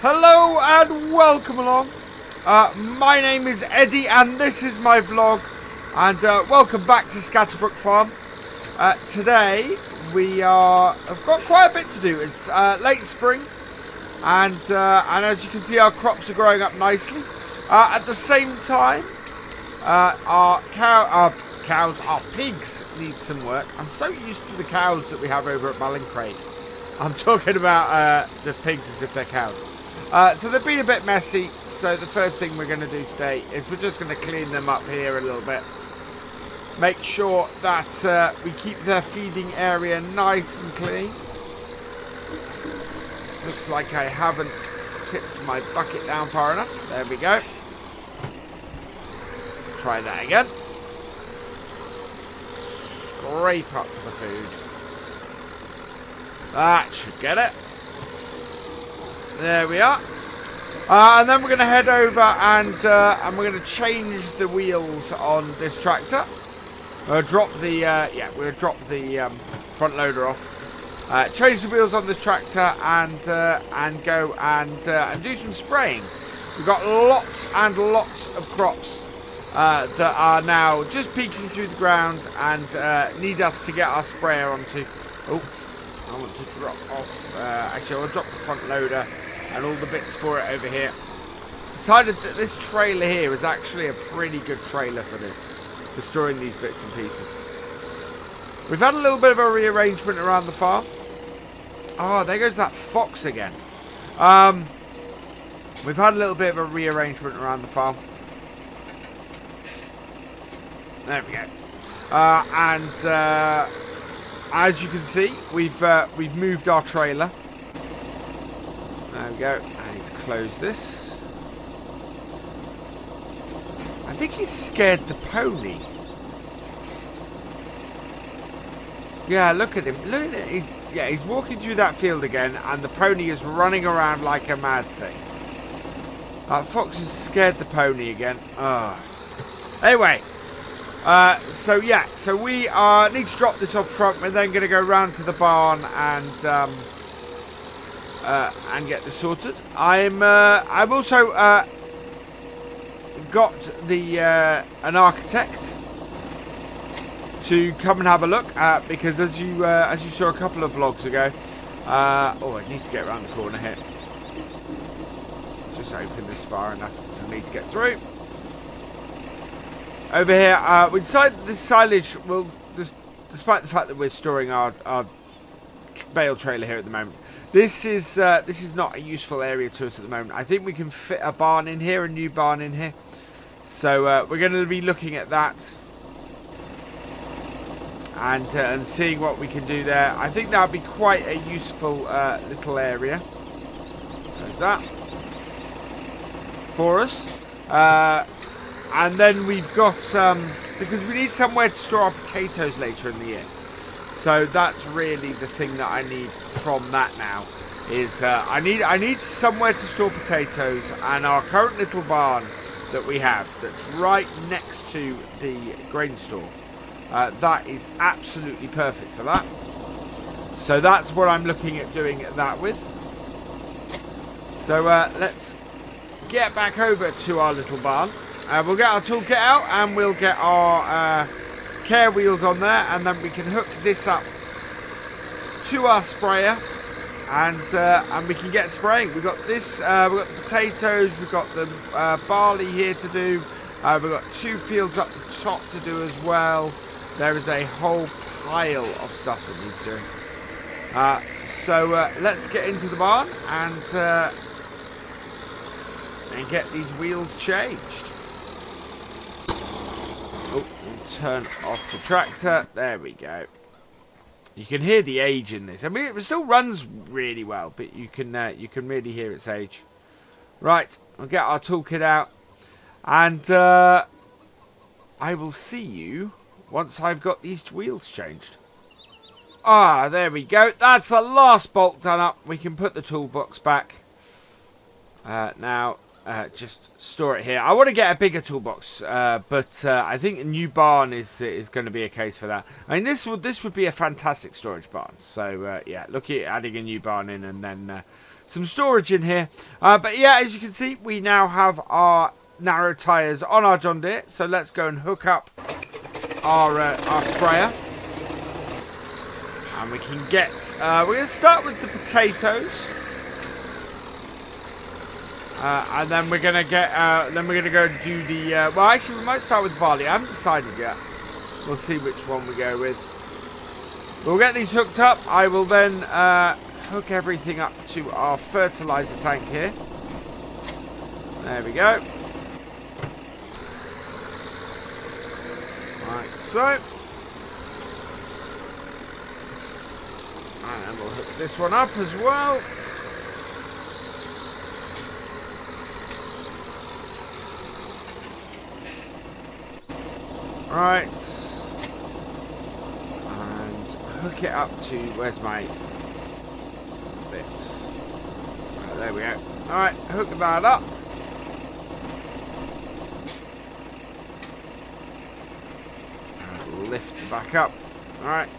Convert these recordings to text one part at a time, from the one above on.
Hello and welcome along. My name is Eddie and this is my vlog. And welcome back to Scatterbrook Farm. Today have got quite a bit to do. It's late spring, and as you can see, our crops are growing up nicely. At the same time, our pigs need some work. I'm so used to the cows that we have over at Ballincraig. I'm talking about the pigs as if they're cows. So they've been a bit messy, so the first thing we're going to do today is we're just going to clean them up here a little bit. Make sure that we keep their feeding area nice and clean. Looks like I haven't tipped my bucket down far enough. There we go. Try that again. Scrape up the food. That should get it. There we are. And then we're going to head over and we're going to change the wheels on this tractor. We'll drop the front loader off. Change the wheels on this tractor and go and do some spraying. We've got lots and lots of crops that are now just peeking through the ground and need us to get our sprayer onto. Oh, I want to drop off. Actually, I'll drop the front loader and all the bits for it over here. Decided that this trailer here is actually a pretty good trailer for this, for storing these bits and pieces. We've had a little bit of a rearrangement around the farm. Oh, there goes that fox again. We've had a little bit of a rearrangement around the farm. There we go. As you can see, we've moved our trailer. There we go. I need to close this. I think he's scared the pony. Yeah, look at him. Look at it. He's walking through that field again, and the pony is running around like a mad thing. That fox has scared the pony again. Oh. Anyway, so we need to drop this off front. We're then going to go round to the barn and get this sorted. I've also got an architect to come and have a look because as you saw a couple of vlogs ago. I need to get around the corner here. Just open this far enough for me to get through. Over here, we decided this silage will, despite the fact that we're storing our bale trailer here at the moment, this is not a useful area to us at the moment. I think we can fit a barn in here, a new barn in here. So we're going to be looking at that and seeing what we can do there. I think that would be quite a useful little area. There's that for us. And then we've got because we need somewhere to store our potatoes later in the year. So that's really the thing that I need from that now is I need somewhere to store potatoes, and our current little barn that we have that's right next to the grain store, that is absolutely perfect for that. So that's what I'm looking at doing that with. So let's get back over to our little barn. We'll get our toolkit out and we'll get our care wheels on there, and then we can hook this up to our sprayer and we can get spraying. We've got this, we've got the potatoes, we've got the barley here to do, we've got 2 fields up the top to do as well. There is a whole pile of stuff that needs doing. So let's get into the barn and get these wheels changed. Oh, we'll turn off the tractor. There we go. You can hear the age in this. I mean, it still runs really well, but you can really hear its age. Right, we'll get our toolkit out, and I will see you once I've got these wheels changed. Ah, there we go. That's the last bolt done up. We can put the toolbox back. Now, just store it here. I want to get a bigger toolbox, but I think a new barn is going to be a case for that. I mean, this would be a fantastic storage barn. So yeah, look at adding a new barn in and then some storage in here. But yeah, as you can see, we now have our narrow tyres on our John Deere. So let's go and hook up our sprayer. And we can get, we're going to start with the potatoes. And then we're going to get, go and do the, well actually we might start with barley. I haven't decided yet. We'll see which one we go with. We'll get these hooked up. I will then hook everything up to our fertilizer tank here. There we go. Like so. And then we'll hook this one up as well. Right. And hook it up to, where's my bit? Right, there we go. Alright, hook that up. And lift back up. Alright.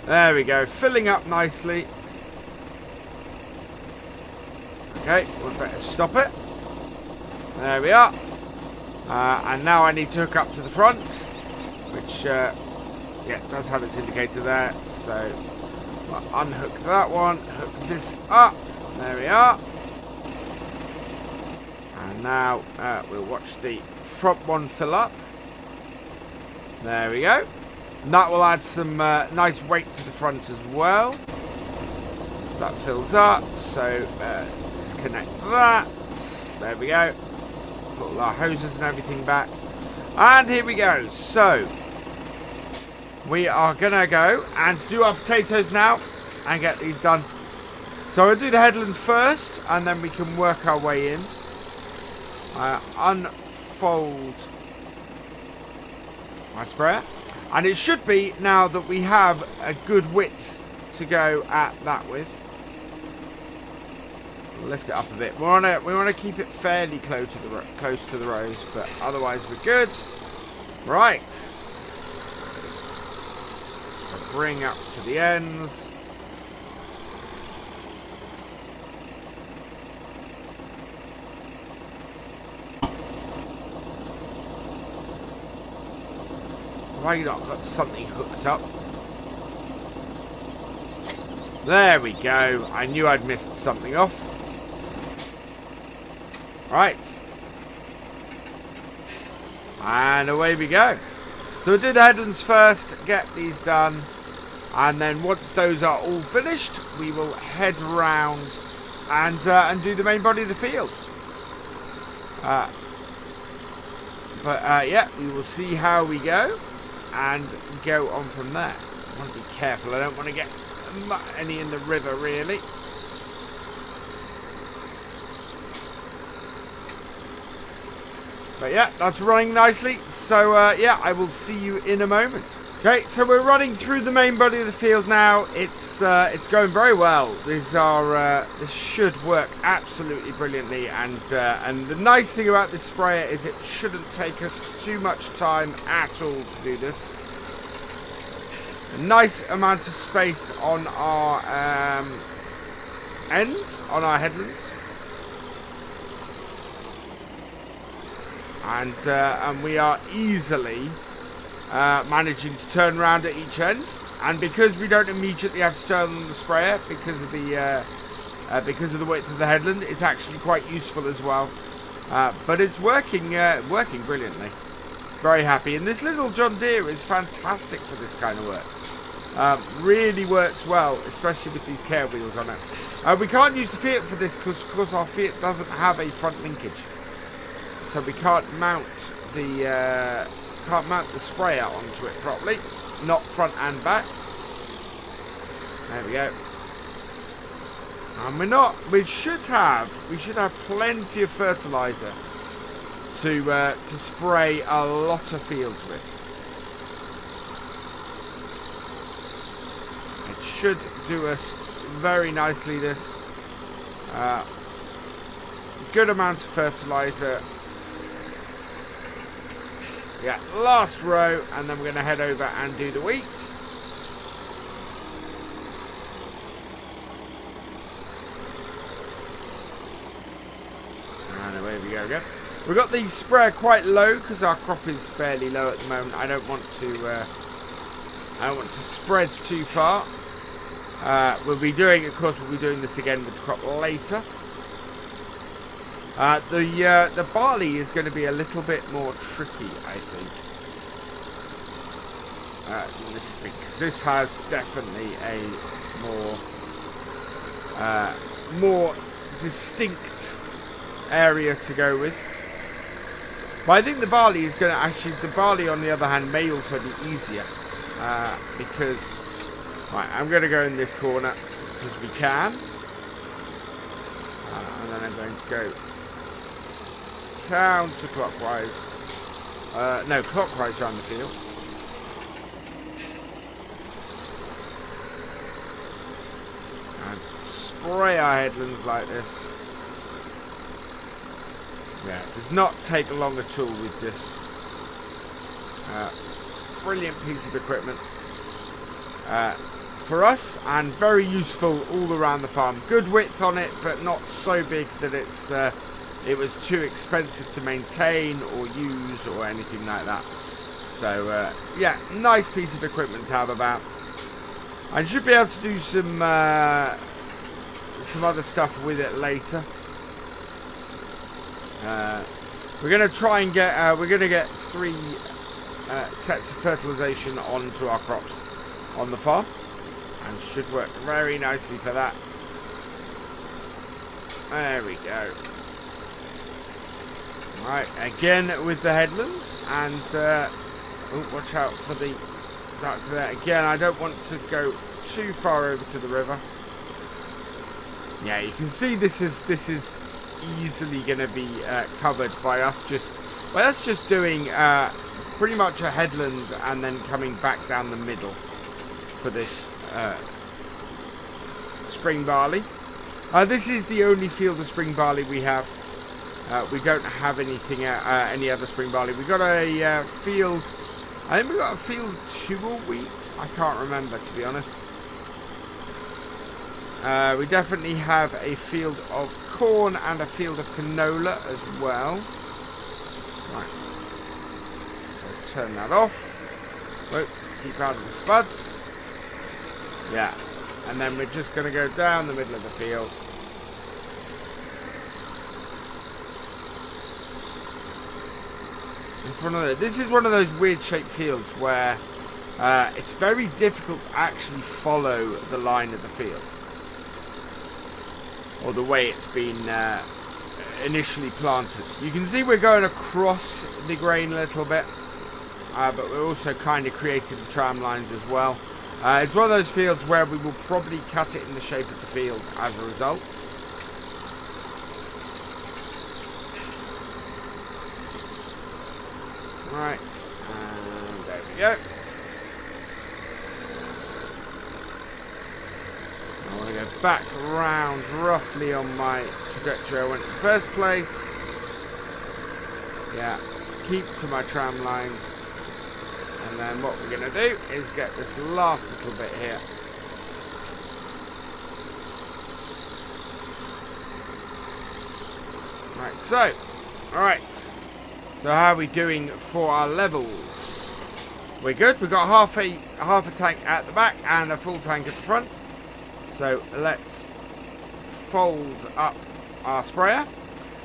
There we go, filling up nicely. Okay, we better stop it. There we are. And now I need to hook up to the front, which, yeah, does have its indicator there. So, we'll unhook that one, hook this up. There we are. And now we'll watch the front one fill up. There we go. And that will add some nice weight to the front as well. So that fills up. So disconnect that. There we go. Put all our hoses and everything back. And here we go. So we are going to go and do our potatoes now and get these done. So I'll do the headland first and then we can work our way in. Unfold my sprayer. And it should be, now that we have a good width to go at that with. Lift it up a bit. We want to keep it fairly close to the rows, but otherwise we're good. Right. So bring up to the ends. Why you not got something hooked up? There we go. I knew I'd missed something off. Right. And away we go. So we'll do the headlands first, get these done. And then once those are all finished, we will head round and do the main body of the field. Yeah, we will see how we go. And go on from there. I want to be careful. I don't want to get any in the river, really. But yeah, that's running nicely. So yeah, I will see you in a moment. Okay, so we're running through the main body of the field now. It's going very well. This should work absolutely brilliantly, and the nice thing about this sprayer is it shouldn't take us too much time at all to do this. A nice amount of space on our ends, on our headlands, and we are easily managing to turn around at each end, and because we don't immediately have to turn on the sprayer because of the width of the headland, it's actually quite useful as well. But it's working brilliantly. Very happy, and this little John Deere is fantastic for this kind of work. Really works well, especially with these care wheels on it. We can't use the Fiat for this because, of course, our Fiat doesn't have a front linkage, so we can't mount the sprayer onto it properly, not front and back. There we go. And we should have plenty of fertilizer to spray a lot of fields with. It should do us very nicely, this. Good amount of fertilizer. Yeah, last row, and then we're going to head over and do the wheat. go again. We've got the sprayer quite low because our crop is fairly low at the moment. I don't want to spread too far. We'll be doing this again with the crop later. The barley is going to be a little bit more tricky, I think. This week, because this has definitely a more distinct area to go with. But I think the barley is going to the barley on the other hand may also be easier because right, I'm going to go in this corner because we can, and then I'm going to go counterclockwise, no, clockwise around the field. Spray our headlands like this. Yeah, it does not take long at all with this. Brilliant piece of equipment for us, and very useful all around the farm. Good width on it, but not so big that it was too expensive to maintain or use or anything like that. So yeah, nice piece of equipment to have about. I should be able to do some other stuff with it later. We're going to try and get 3 sets of fertilization onto our crops on the farm, and should work very nicely for that. There we go. Right, again with the headlands, and oh, watch out for the duck there. Again, I don't want to go too far over to the river. Yeah, you can see this is easily going to be covered by us just doing pretty much a headland and then coming back down the middle for this spring barley. This is the only field of spring barley we have. We don't have anything any other spring barley. We got a field. I think we got a field 2 of wheat. I can't remember, to be honest. We definitely have a field of corn and a field of canola as well. Right. So turn that off. Whoa, keep out of the spuds. Yeah. And then we're just going to go down the middle of the field. This is one of those weird shaped fields where it's very difficult to actually follow the line of the field, or the way it's been initially planted. You can see we're going across the grain a little bit, but we're also kind of creating the tram lines as well. It's one of those fields where we will probably cut it in the shape of the field as a result. Right, and there we go. I want to go back round roughly on my trajectory I went in the first place. Yeah, keep to my tram lines. And then what we're going to do is get this last little bit here. Right, so, alright. So how are we doing for our levels? We're good. We've got half a tank at the back and a full tank at the front. So let's fold up our sprayer,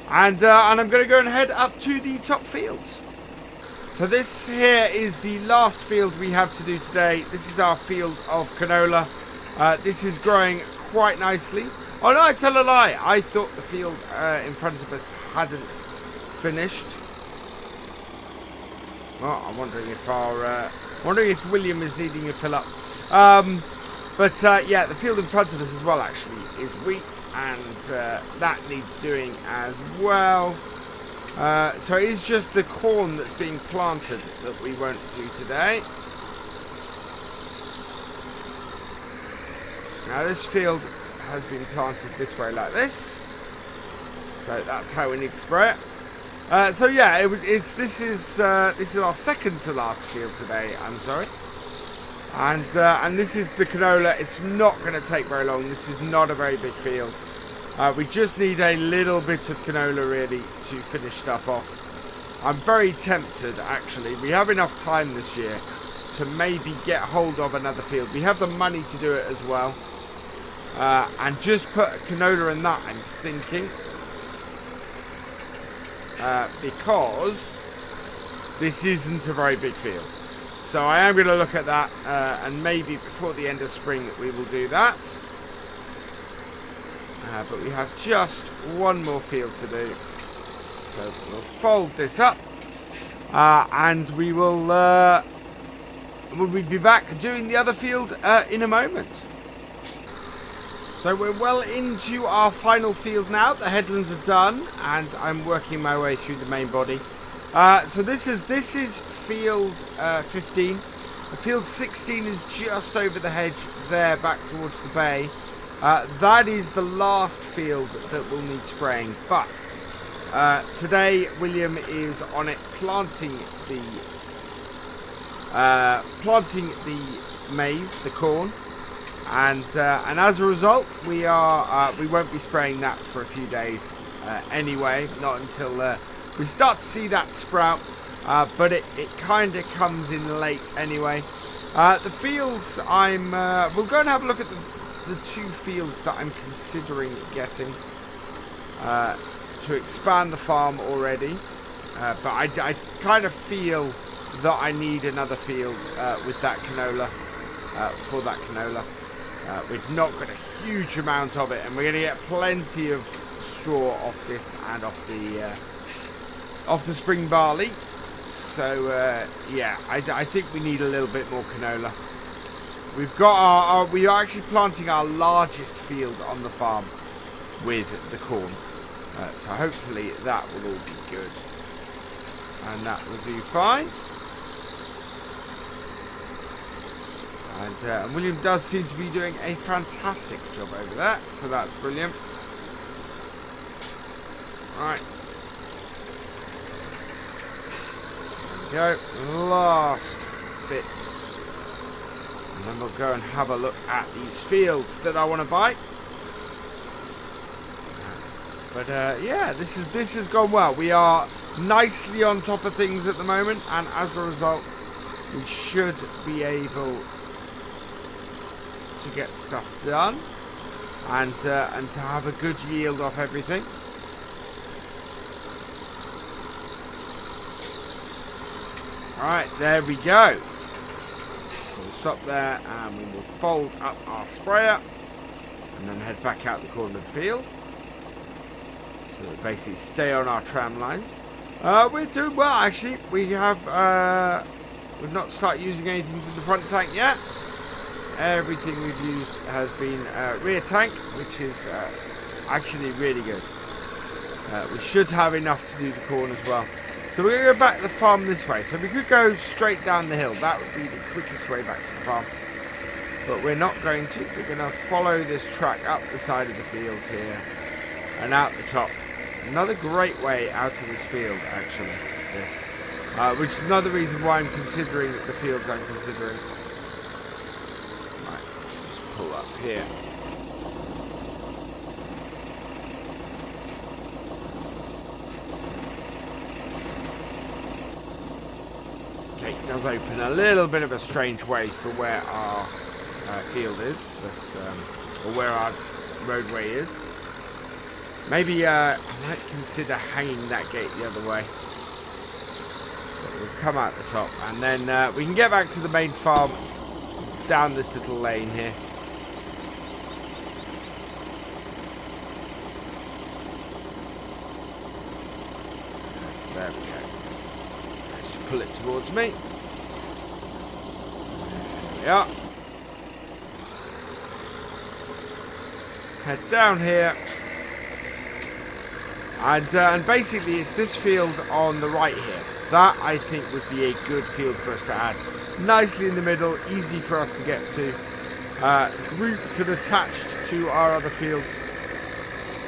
and I'm going to go and head up to the top fields. So this here is the last field we have to do today. This is our field of canola. This is growing quite nicely. Oh no, I tell a lie. I thought the field in front of us hadn't finished. Well, I'm wondering if William is needing a fill up. But yeah, the field in front of us as well actually is wheat, and that needs doing as well. So it is just the corn that's being planted that we won't do today. Now this field has been planted this way like this, so that's how we need to spray it. So yeah, this is our second to last field today. I'm sorry, and this is the canola. It's not going to take very long. This is not a very big field. We just need a little bit of canola really to finish stuff off. I'm very tempted actually. We have enough time this year to maybe get hold of another field. We have the money to do it as well. And just put canola in that, I'm thinking. Because this isn't a very big field. So I am going to look at that, and maybe before the end of spring we will do that. But we have just one more field to do. So we'll fold this up, and we will we'll be back doing the other field in a moment. So we're well into our final field now. The headlands are done, and I'm working my way through the main body. So this is field 15. Field 16 is just over the hedge there, back towards the bay. That is the last field that will need spraying. But today William is on it planting the maize, the corn. And as a result, we won't be spraying that for a few days anyway, not until we start to see that sprout. But it kind of comes in late anyway. The fields we'll go and have a look at the two fields that I'm considering getting to expand the farm already. But I kind of feel that I need another field with that canola for that canola. We've not got a huge amount of it, and we're going to get plenty of straw off this and off the spring barley. So yeah, I think we need a little bit more canola. We've got we are actually planting our largest field on the farm with the corn. So hopefully that will all be good, and that will do fine. And William does seem to be doing a fantastic job over there, so that's brilliant. Right. There we go. Last bit. And then we'll go and have a look at these fields that I want to buy. But yeah, this has gone well. We are nicely on top of things at the moment, and as a result, we should be able to get stuff done and to have a good yield off everything. Alright, there we go. So we'll stop there and we will fold up our sprayer and then head back out the corner of the field. So we'll basically stay on our tram lines. We're doing well actually. We have we've not started using anything from the front tank yet. Everything we've used has been rear tank, which is actually really good. We should have enough to do the corn as well. So we're going to go back to the farm this way. So we could go straight down the hill. That would be the quickest way back to the farm. But we're not going to. We're going to follow this track up the side of the field here and out the top. Another great way out of this field, actually. This, which is another reason why I'm considering the fields I'm considering. Pull up here. Okay, it does open a little bit of a strange way for where our field is, but or where our roadway is. Maybe I might consider hanging that gate the other way. But we'll come out the top, and then we can get back to the main farm down this little lane here. There we go. Let's just pull it towards me. There we are. Head down here. And basically it's this field on the right here. That I think would be a good field for us to add. Nicely in the middle, easy for us to get to. Grouped and attached to our other fields.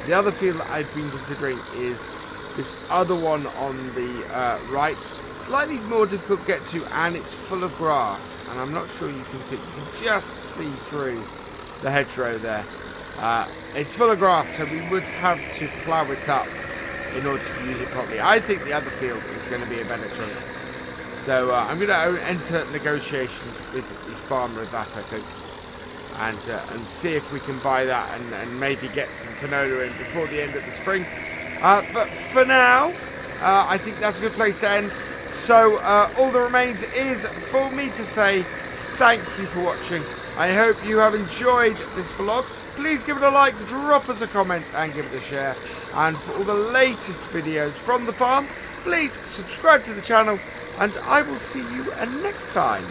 The other field that I've been considering is this other one on the right, slightly more difficult to get to, and it's full of grass, and I'm not sure you can see. You can just see through the hedgerow there. It's full of grass, so we would have to plough it up in order to use it properly. I think the other field is going to be a better choice. So I'm going to enter negotiations with the farmer of that, I think. And see if we can buy that and maybe get some canola in before the end of the spring. But for now, I think that's a good place to end. So all that remains is for me to say thank you for watching. I hope you have enjoyed this vlog. Please give it a like, drop us a comment and give it a share. And for all the latest videos from the farm, please subscribe to the channel and I will see you next time.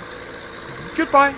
Goodbye.